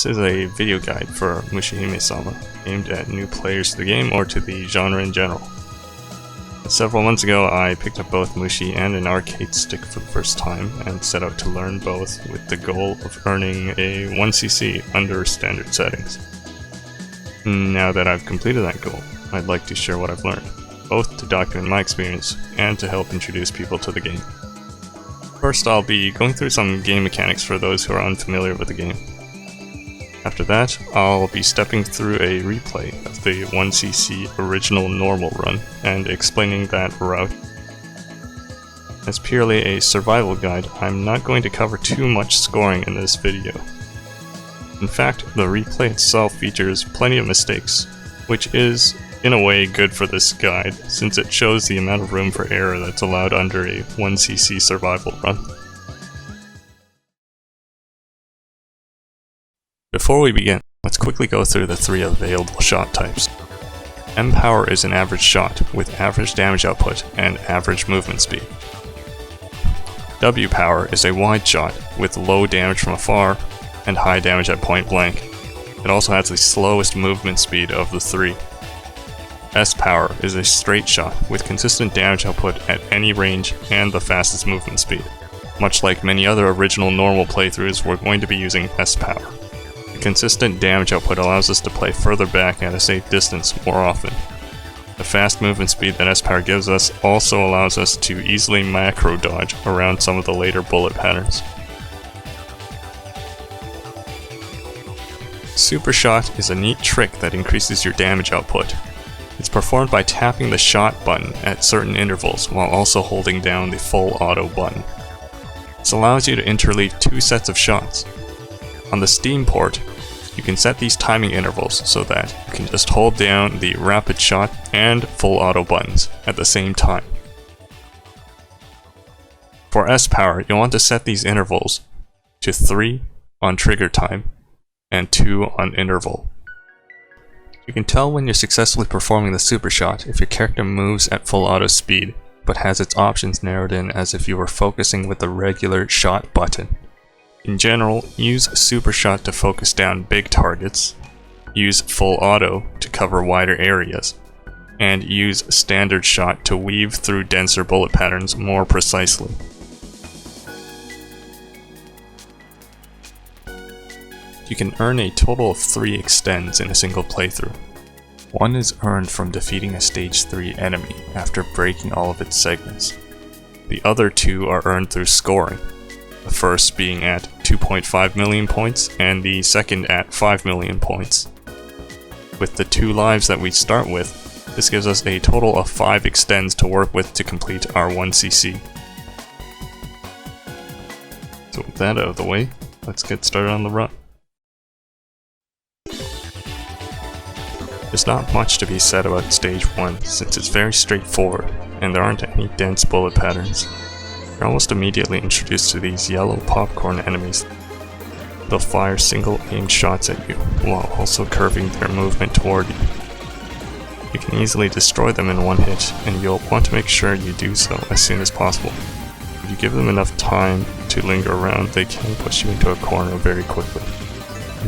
This is a video guide for Mushihime-sama, aimed at new players to the game or to the genre in general. Several months ago I picked up both Mushi and an arcade stick for the first time and set out to learn both with the goal of earning a 1cc under standard settings. Now that I've completed that goal, I'd like to share what I've learned, both to document my experience and to help introduce people to the game. First, I'll be going through some game mechanics for those who are unfamiliar with the game. After that, I'll be stepping through a replay of the 1cc original normal run and explaining that route. As purely a survival guide, I'm not going to cover too much scoring in this video. In fact, the replay itself features plenty of mistakes, which is, in a way, good for this guide, since it shows the amount of room for error that's allowed under a 1cc survival run. Before we begin, let's quickly go through the three available shot types. M-Power is an average shot, with average damage output and average movement speed. W-Power is a wide shot, with low damage from afar and high damage at point blank. It also has the slowest movement speed of the three. S-Power is a straight shot, with consistent damage output at any range and the fastest movement speed. Much like many other original normal playthroughs, we're going to be using S-Power. Consistent damage output allows us to play further back at a safe distance more often. The fast movement speed that S-Power gives us also allows us to easily macro dodge around some of the later bullet patterns. Super Shot is a neat trick that increases your damage output. It's performed by tapping the shot button at certain intervals while also holding down the full auto button. This allows you to interleave two sets of shots. On the Steam port, you can set these timing intervals so that you can just hold down the rapid shot and full auto buttons at the same time. For S-Power, you'll want to set these intervals to 3 on trigger time and 2 on interval. You can tell when you're successfully performing the super shot if your character moves at full auto speed, but has its options narrowed in as if you were focusing with the regular shot button. In general, use Super Shot to focus down big targets, use Full Auto to cover wider areas, and use Standard Shot to weave through denser bullet patterns more precisely. You can earn a total of 3 extends in a single playthrough. One is earned from defeating a Stage 3 enemy after breaking all of its segments. The other 2 are earned through scoring. The first being at 2.5 million points, and the second at 5 million points. With the 2 lives that we start with, this gives us a total of 5 extends to work with to complete our 1cc. So with that out of the way, let's get started on the run. There's not much to be said about Stage 1, since it's very straightforward, and there aren't any dense bullet patterns. You're almost immediately introduced to these yellow popcorn enemies. They'll fire single-aimed shots at you, while also curving their movement toward you. You can easily destroy them in one hit, and you'll want to make sure you do so as soon as possible. If you give them enough time to linger around, they can push you into a corner very quickly.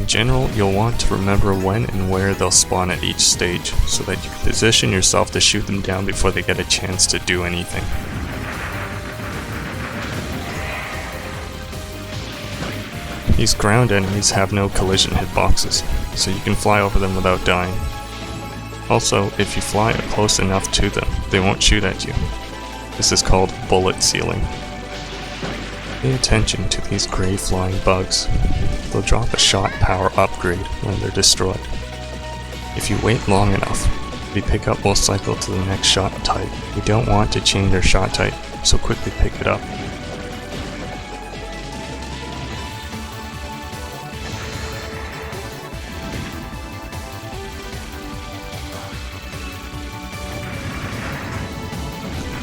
In general, you'll want to remember when and where they'll spawn at each stage, so that you can position yourself to shoot them down before they get a chance to do anything. These ground enemies have no collision hitboxes, so you can fly over them without dying. Also, if you fly close enough to them, they won't shoot at you. This is called bullet sealing. Pay attention to these gray flying bugs. They'll drop a shot power upgrade when they're destroyed. If you wait long enough, the pickup will cycle to the next shot type. We don't want to change our shot type, so quickly pick it up.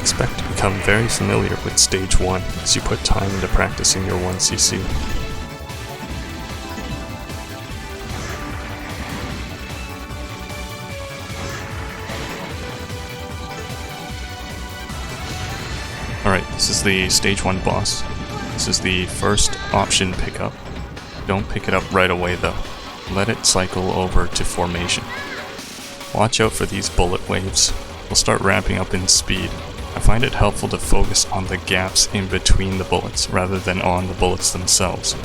Expect to become very familiar with Stage 1 as you put time into practicing your 1cc. Alright, this is the Stage 1 boss. This is the first option pickup. Don't pick it up right away though. let it cycle over to formation. Watch out for these bullet waves. They'll start ramping up in speed. I find it helpful to focus on the gaps in between the bullets rather than on the bullets themselves.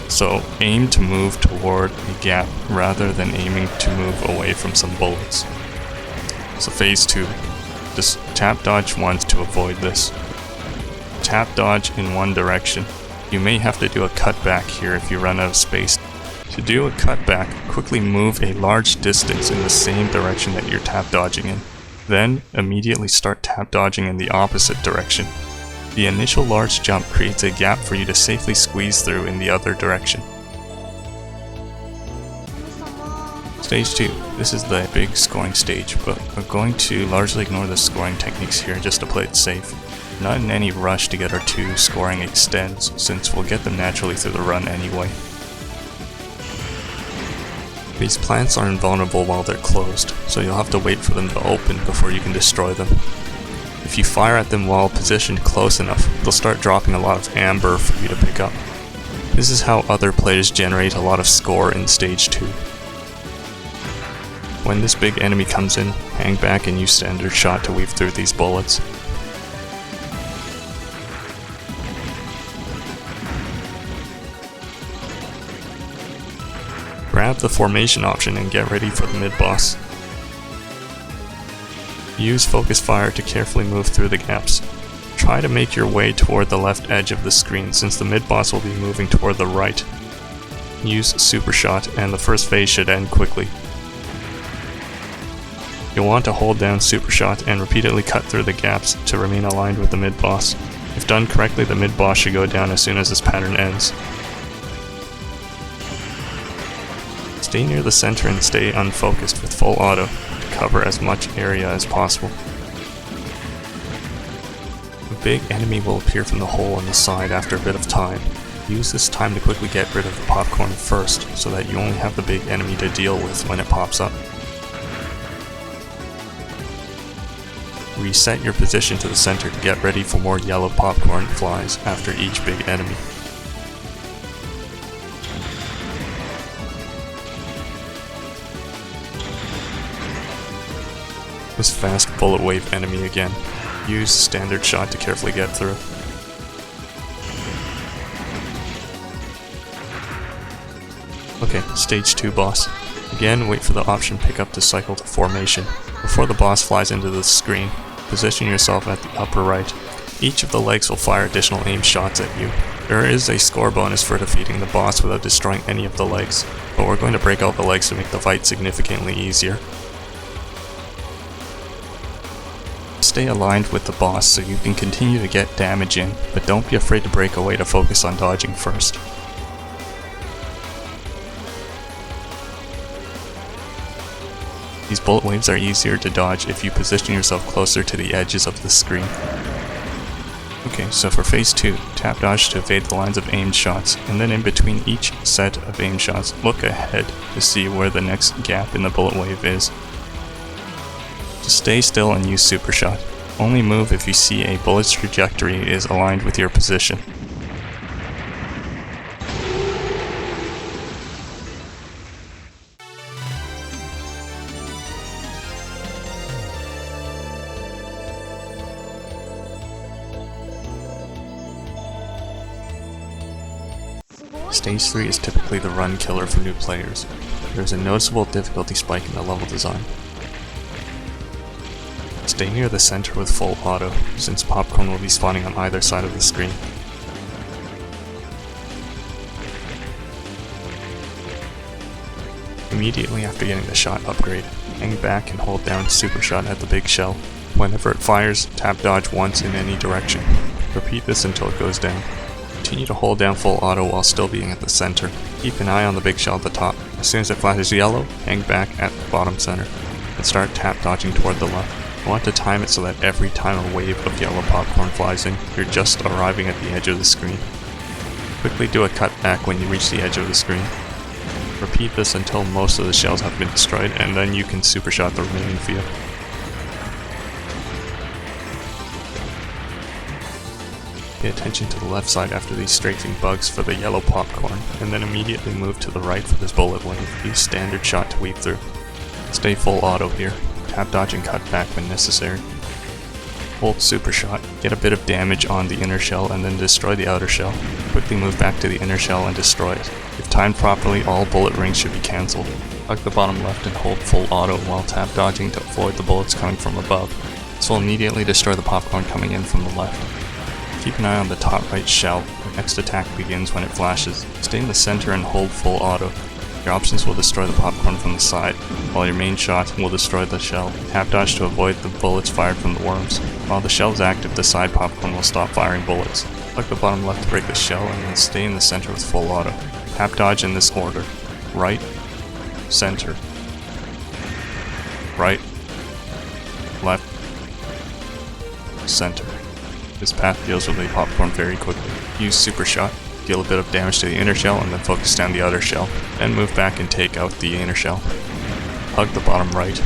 So aim to move toward a gap rather than aiming to move away from some bullets. So phase 2. Just tap dodge once to avoid this. Tap dodge in one direction. You may have to do a cutback here if you run out of space. To do a cutback, quickly move a large distance in the same direction that you're tap dodging in. Then, immediately start tap dodging in the opposite direction. The initial large jump creates a gap for you to safely squeeze through in the other direction. Stage 2. This is the big scoring stage, but we're going to largely ignore the scoring techniques here just to play it safe. Not in any rush to get our 2 scoring extends, since we'll get them naturally through the run anyway. These plants are invulnerable while they're closed, so you'll have to wait for them to open before you can destroy them. If you fire at them while positioned close enough, they'll start dropping a lot of amber for you to pick up. This is how other players generate a lot of score in stage 2. When this big enemy comes in, hang back and use standard shot to weave through these bullets. Grab the formation option and get ready for the mid-boss. Use focus fire to carefully move through the gaps. Try to make your way toward the left edge of the screen since the mid-boss will be moving toward the right. Use super shot and the first phase should end quickly. You'll want to hold down super shot and repeatedly cut through the gaps to remain aligned with the mid-boss. If done correctly, the mid-boss should go down as soon as this pattern ends. Stay near the center and stay unfocused with full auto to cover as much area as possible. A big enemy will appear from the hole on the side after a bit of time. Use this time to quickly get rid of the popcorn first so that you only have the big enemy to deal with when it pops up. Reset your position to the center to get ready for more yellow popcorn flies after each big enemy. This fast bullet wave enemy again. Use standard shot to carefully get through. Okay, stage 2 boss. Again, wait for the option pickup to cycle to formation. Before the boss flies into the screen, position yourself at the upper right. Each of the legs will fire additional aim shots at you. There is a score bonus for defeating the boss without destroying any of the legs, but we're going to break out the legs to make the fight significantly easier. Stay aligned with the boss so you can continue to get damage in, but don't be afraid to break away to focus on dodging first. These bullet waves are easier to dodge if you position yourself closer to the edges of the screen. Okay, so for phase 2, tap dodge to evade the lines of aimed shots, and then in between each set of aimed shots, look ahead to see where the next gap in the bullet wave is. Just stay still and use super shot. Only move if you see a bullet's trajectory is aligned with your position. Stage 3 is typically the run killer for new players. There is a noticeable difficulty spike in the level design. Stay near the center with full auto, since popcorn will be spawning on either side of the screen. Immediately after getting the shot upgrade, hang back and hold down super shot at the big shell. Whenever it fires, tap dodge once in any direction. Repeat this until it goes down. Continue to hold down full auto while still being at the center. Keep an eye on the big shell at the top. As soon as it flashes yellow, hang back at the bottom center, and start tap dodging toward the left. You want to time it so that every time a wave of yellow popcorn flies in, you're just arriving at the edge of the screen. Quickly do a cut back when you reach the edge of the screen. Repeat this until most of the shells have been destroyed, and then you can super shot the remaining field. Pay attention to the left side after these strafing bugs for the yellow popcorn, and then immediately move to the right for this bullet wave. Use standard shot to weave through. Stay full auto here. Tap dodge and cut back when necessary. Hold super shot. Get a bit of damage on the inner shell and then destroy the outer shell. Quickly move back to the inner shell and destroy it. If timed properly, all bullet rings should be cancelled. Hug the bottom left and hold full auto while tap dodging to avoid the bullets coming from above. This will immediately destroy the popcorn coming in from the left. Keep an eye on the top right shell. The next attack begins when it flashes. Stay in the center and hold full auto. Your options will destroy the popcorn from the side, while your main shot will destroy the shell. Tap dodge to avoid the bullets fired from the worms. While the shell is active, the side popcorn will stop firing bullets. Hug the bottom left to break the shell and then stay in the center with full auto. Tap dodge in this order. Right, center, right, left, center. This path deals with the popcorn very quickly. Use super shot, deal a bit of damage to the inner shell and then focus down the outer shell. Then move back and take out the inner shell. Hug the bottom right.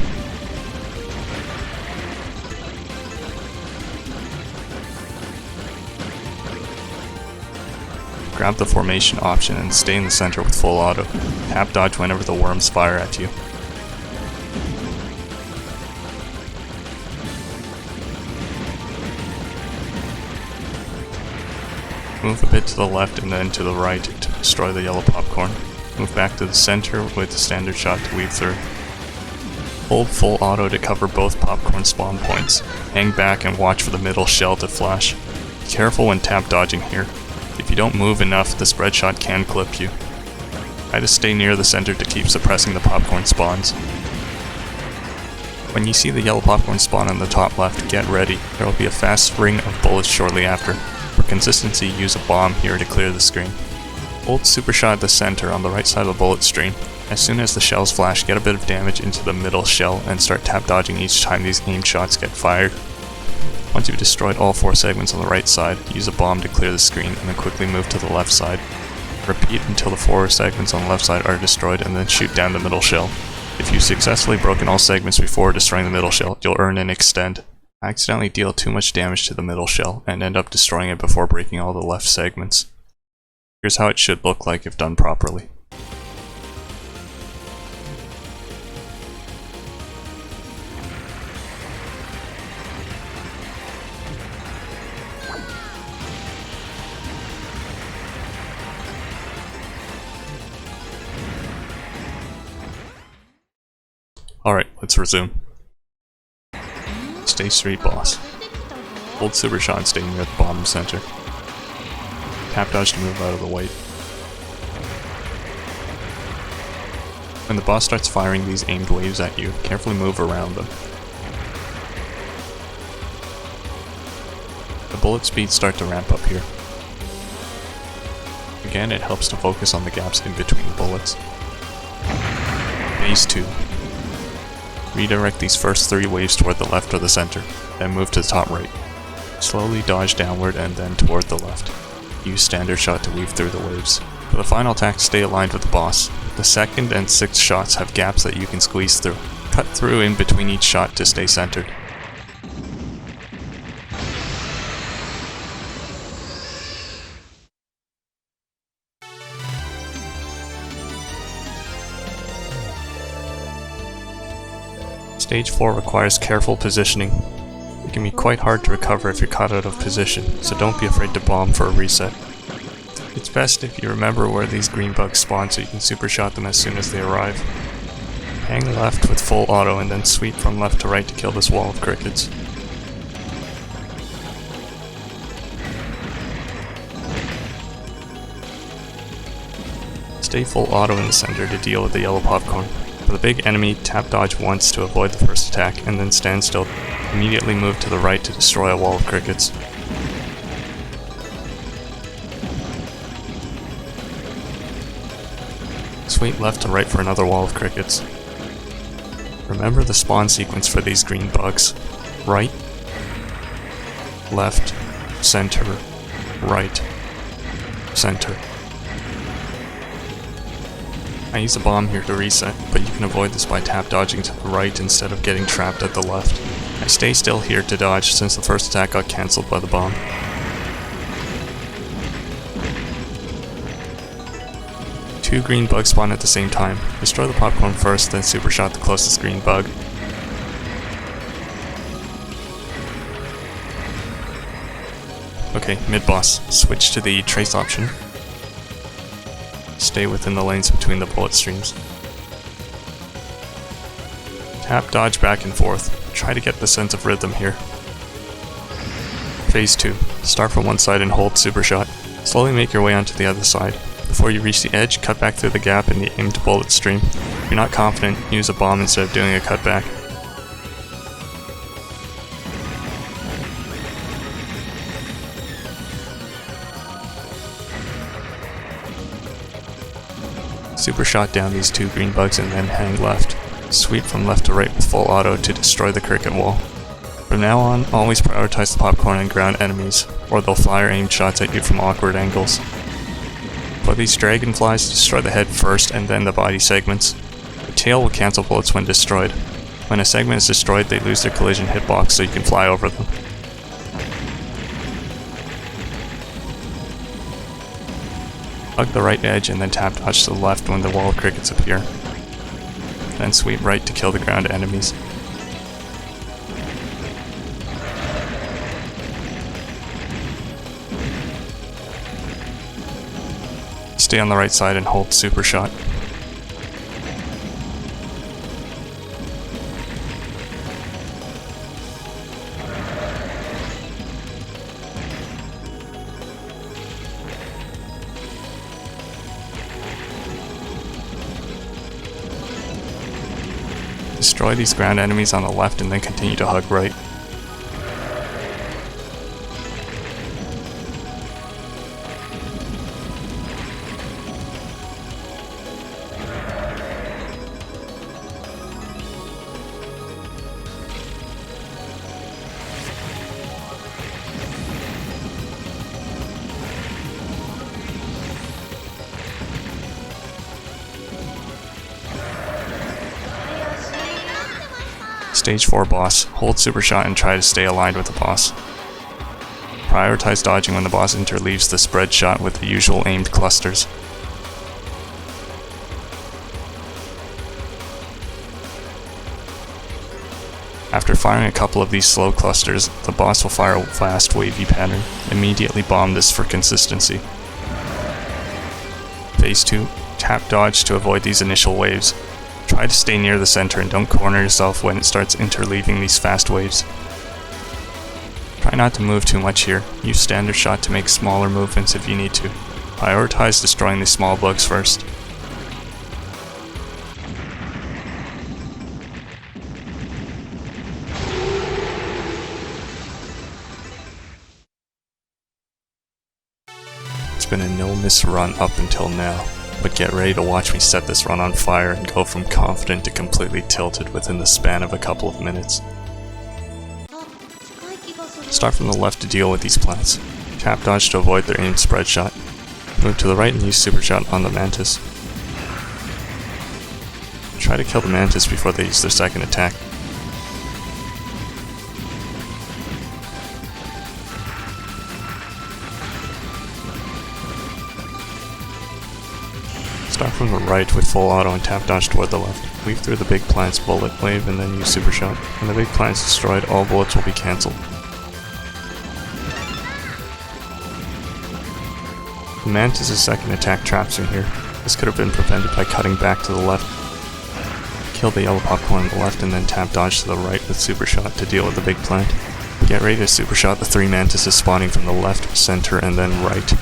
Grab the formation option and stay in the center with full auto. Tap dodge whenever the worms fire at you. Move a bit to the left and then to the right to destroy the yellow popcorn. Move back to the center with the standard shot to weave through. Hold full auto to cover both popcorn spawn points. Hang back and watch for the middle shell to flash. Be careful when tap dodging here. If you don't move enough, the spread shot can clip you. Try to stay near the center to keep suppressing the popcorn spawns. When you see the yellow popcorn spawn on the top left, get ready. There will be a fast ring of bullets shortly after. For consistency, use a bomb here to clear the screen. Hold super shot at the center on the right side of the bullet stream. As soon as the shells flash, get a bit of damage into the middle shell and start tap dodging each time these aimed shots get fired. Once you've destroyed all 4 segments on the right side, use a bomb to clear the screen and then quickly move to the left side. Repeat until the 4 segments on the left side are destroyed and then shoot down the middle shell. If you've successfully broken all segments before destroying the middle shell, you'll earn an extend. Accidentally deal too much damage to the middle shell and end up destroying it before breaking all the left segments. Here's how it should look like if done properly. Alright, let's resume. Stay street boss. Hold super shot and stay near the bottom center. Tap dodge to move out of the way. When the boss starts firing these aimed waves at you, carefully move around them. The bullet speeds start to ramp up here. Again, it helps to focus on the gaps in between bullets. Phase 2. Redirect these first 3 waves toward the left or the center, then move to the top right. Slowly dodge downward and then toward the left. Use standard shot to weave through the waves. For the final attack, stay aligned with the boss. The 2nd and 6th shots have gaps that you can squeeze through. Cut through in between each shot to stay centered. Stage 4 requires careful positioning. It can be quite hard to recover if you're caught out of position, so don't be afraid to bomb for a reset. It's best if you remember where these green bugs spawn so you can super shot them as soon as they arrive. Hang left with full auto and then sweep from left to right to kill this wall of crickets. Stay full auto in the center to deal with the yellow popcorn. For the big enemy, tap dodge once to avoid the first attack, and then stand still. Immediately move to the right to destroy a wall of crickets. Sweep left to right for another wall of crickets. Remember the spawn sequence for these green bugs. Right, left, center, right, center. I use a bomb here to reset, but you can avoid this by tap dodging to the right instead of getting trapped at the left. I stay still here to dodge since the first attack got cancelled by the bomb. Two green bugs spawn at the same time. Destroy the popcorn first, then super shot the closest green bug. Okay, mid-boss. Switch to the trace option. Stay within the lanes between the bullet streams. Tap dodge back and forth. Try to get the sense of rhythm here. Phase 2. Start from one side and hold super shot. Slowly make your way onto the other side. Before you reach the edge, cut back through the gap in the aimed bullet stream. If you're not confident, use a bomb instead of doing a cutback. Super shot down these two green bugs and then hang left. Sweep from left to right with full auto to destroy the cricket wall. From now on, always prioritize the popcorn and ground enemies, or they'll fire aimed shots at you from awkward angles. For these dragonflies, destroy the head first and then the body segments. The tail will cancel bullets when destroyed. When a segment is destroyed, they lose their collision hitbox so you can fly over them. Hug the right edge and then tap dodge to the left when the wall crickets appear. Then sweep right to kill the ground enemies. Stay on the right side and hold super shot. Destroy these ground enemies on the left and then continue to hug right. Stage 4 boss. Hold super shot and try to stay aligned with the boss. Prioritize dodging when the boss interleaves the spread shot with the usual aimed clusters. After firing a couple of these slow clusters, the boss will fire a fast wavy pattern. Immediately bomb this for consistency. Phase 2. Tap dodge to avoid these initial waves. Try to stay near the center and don't corner yourself when it starts interleaving these fast waves. Try not to move too much here. Use standard shot to make smaller movements if you need to. Prioritize destroying these small bugs first. It's been a no-miss run up until now. But get ready to watch me set this run on fire and go from confident to completely tilted within the span of a couple of minutes. Start from the left to deal with these plants. Tap dodge to avoid their aimed spread shot. Move to the right and use super shot on the mantis. Try to kill the mantis before they use their second attack. Start from the right with full auto and tap dodge toward the left. Weave through the big plant's bullet wave and then use super shot. When the big plant is destroyed, all bullets will be cancelled. The mantis' second attack traps you here. This could have been prevented by cutting back to the left. Kill the yellow popcorn on the left and then tap dodge to the right with super shot to deal with the big plant. Get ready to super shot the three mantises spawning from the left, center, and then right.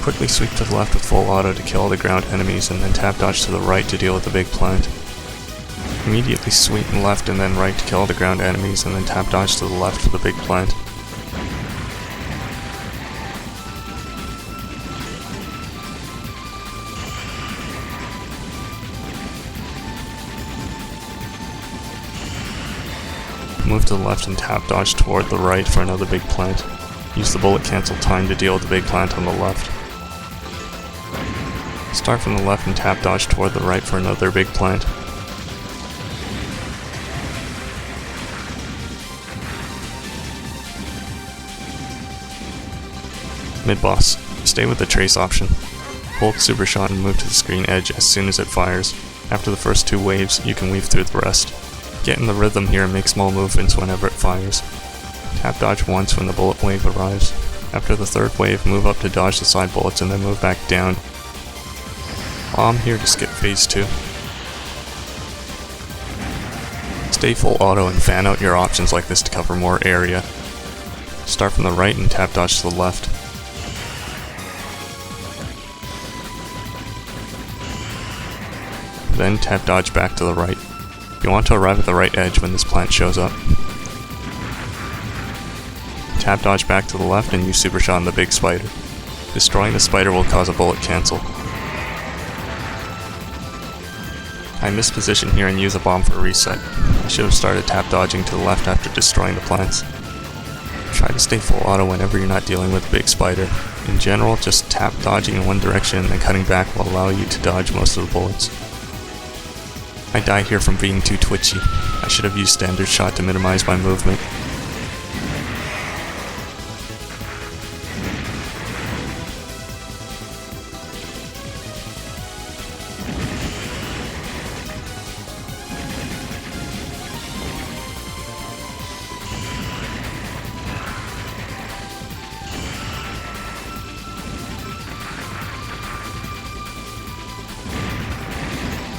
Quickly sweep to the left with full auto to kill all the ground enemies and then tap dodge to the right to deal with the big plant. Immediately sweep and left and then right to kill all the ground enemies and then tap dodge to the left for the big plant. Move to the left and tap dodge toward the right for another big plant. Use the bullet cancel time to deal with the big plant on the left. Start from the left and tap dodge toward the right for another big plant. Mid-boss. Stay with the trace option. Hold Super Shot and move to the screen edge as soon as it fires. After the first 2 waves, you can weave through the rest. Get in the rhythm here and make small movements whenever it fires. Tap dodge once when the bullet wave arrives. After the 3rd wave, move up to dodge the side bullets and then move back down. Bomb here to skip phase 2. Stay full auto and fan out your options like this to cover more area. Start from the right and tap dodge to the left. Then tap dodge back to the right. You want to arrive at the right edge when this plant shows up. Tap dodge back to the left and use Super Shot on the big spider. Destroying the spider will cause a bullet cancel. I missed position here and use a bomb for a reset. I should have started tap dodging to the left after destroying the plants. Try to stay full auto whenever you're not dealing with a big spider. In general, just tap dodging in one direction and then cutting back will allow you to dodge most of the bullets. I die here from being too twitchy. I should have used standard shot to minimize my movement.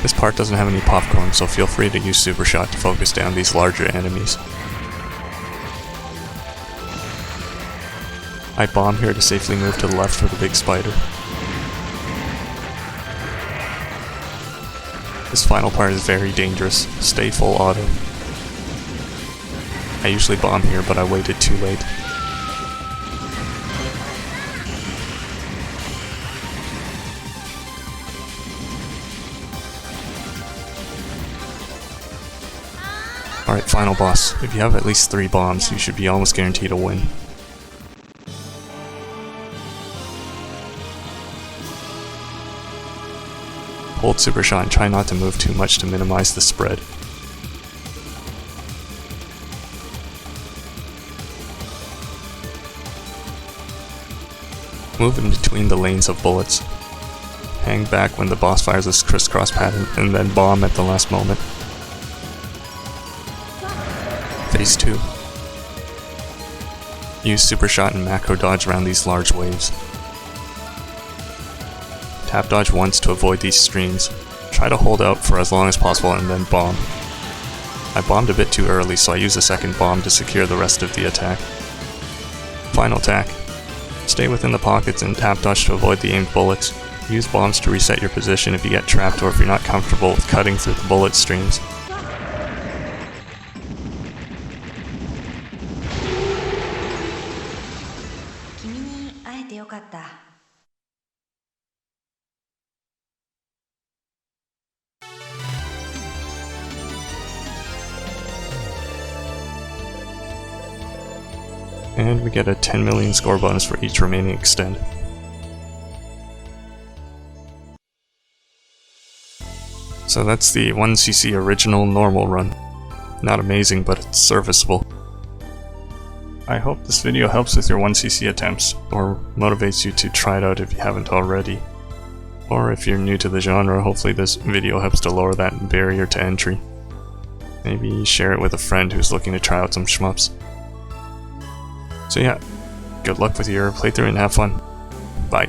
This part doesn't have any popcorn, so feel free to use Super Shot to focus down these larger enemies. I bomb here to safely move to the left for the big spider. This final part is very dangerous. Stay full auto. I usually bomb here, but I waited too late. Alright, final boss. If you have at least 3 bombs, you should be almost guaranteed a win. Hold Super Shot and try not to move too much to minimize the spread. Move in between the lanes of bullets. Hang back when the boss fires this crisscross pattern, and then bomb at the last moment. Phase 2. Use Super Shot and macro dodge around these large waves. Tap dodge once to avoid these streams. Try to hold out for as long as possible and then bomb. I bombed a bit too early, so I use a second bomb to secure the rest of the attack. Final attack. Stay within the pockets and tap dodge to avoid the aimed bullets. Use bombs to reset your position if you get trapped or if you're not comfortable with cutting through the bullet streams. And we get a 10 million score bonus for each remaining extend. So that's the 1cc original normal run. Not amazing, but it's serviceable. I hope this video helps with your 1cc attempts, or motivates you to try it out if you haven't already. Or if you're new to the genre, hopefully this video helps to lower that barrier to entry. Maybe share it with a friend who's looking to try out some shmups. So yeah, good luck with your playthrough and have fun. Bye.